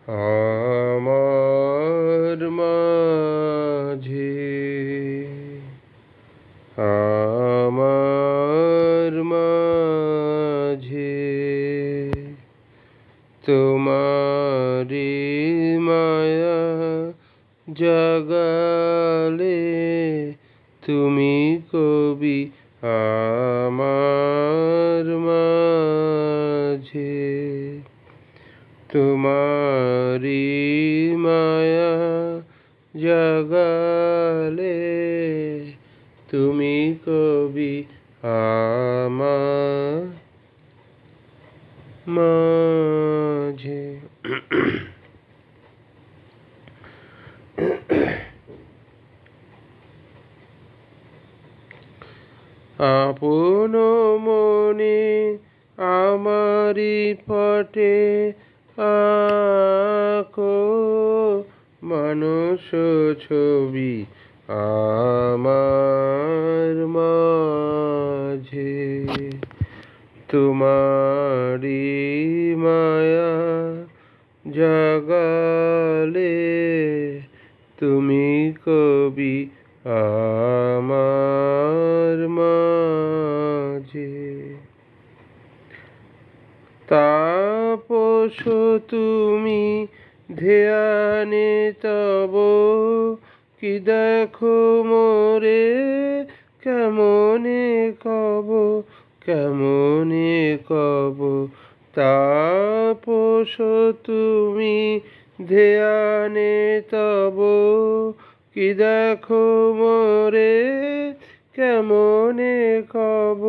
আমার মাঝে, আমার মাঝে তোমারি মায়া জাগালে তুমি কবি আমার মাঝে। তোমারি মায়া জাগালে তুমি কবি আমার মাঝে। আপন মনে আমারি পটে আঁকো মানস ছবি আমার মাঝে। তোমারি মায়া জাগালে তুমি কবি আমার মাঝে। তাপস তুমি ধ্যানে তব কি দেখো মোরে কেমনে কব, কেমনে কব। তাপস তুমি ধ্যানে তব কি দেখো মোরে কেমনে কব,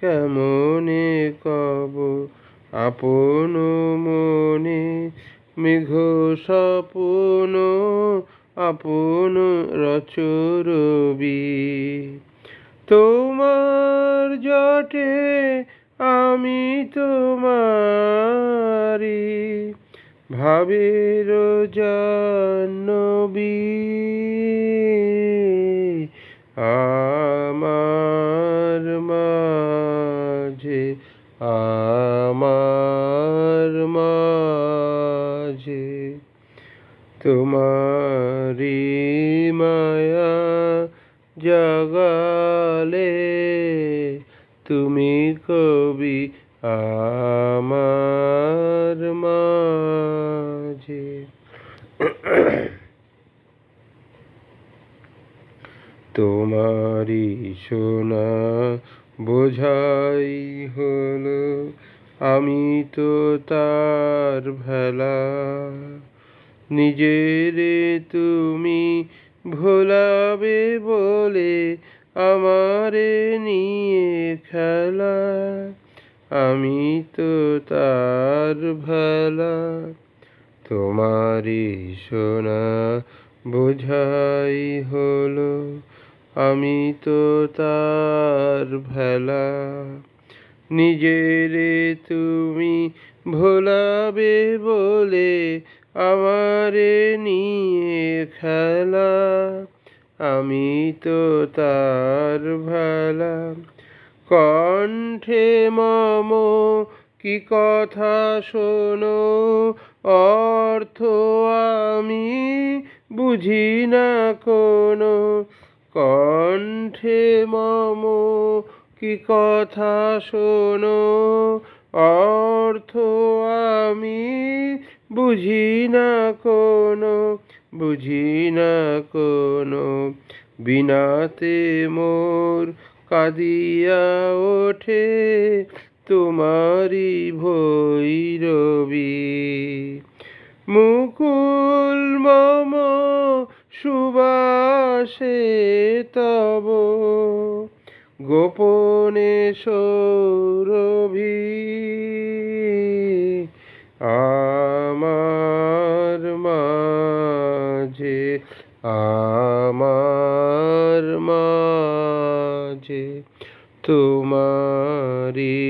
কেমনে কব। আপন মনে মেঘ স্বপ্ন আপন রচরবি তোমার জটে আমি তোমারি ভাবের জাহ্নবী। আমার মাঝে, আমার মাঝে তোমারি মায়া জাগালে তুমি কবি আমার মাঝে। তোমারি সোনা বোঝাই হলো আমি তো তার ভেলা। নিজেরে তুমি ভোলাবে বলে আমারে নিয়ে খেলা। আমি তো তার ভেলা। তোমারি সোনা বোঝাই হলো আমি তো তার ভেলা। নিজেরে তুমি ভোলাবে বলে আমারে নিয়ে খেলা। আমি তো তার ভেলা। কণ্ঠে মম কি কথা শোনো অর্থ আমি বুঝি না কোনো। কণ্ঠে মম কি কথা শোনো অর্থ আমি বুঝি না কোনো, বুঝি না কোনো। বিনাতে মোর কাঁদিয়া ওঠে তোমারি ভৈরবী। মুকুল মম সুবাসে তব গোপনে সৌরভী। আমার মাঝে, আমার মাঝে তোমারি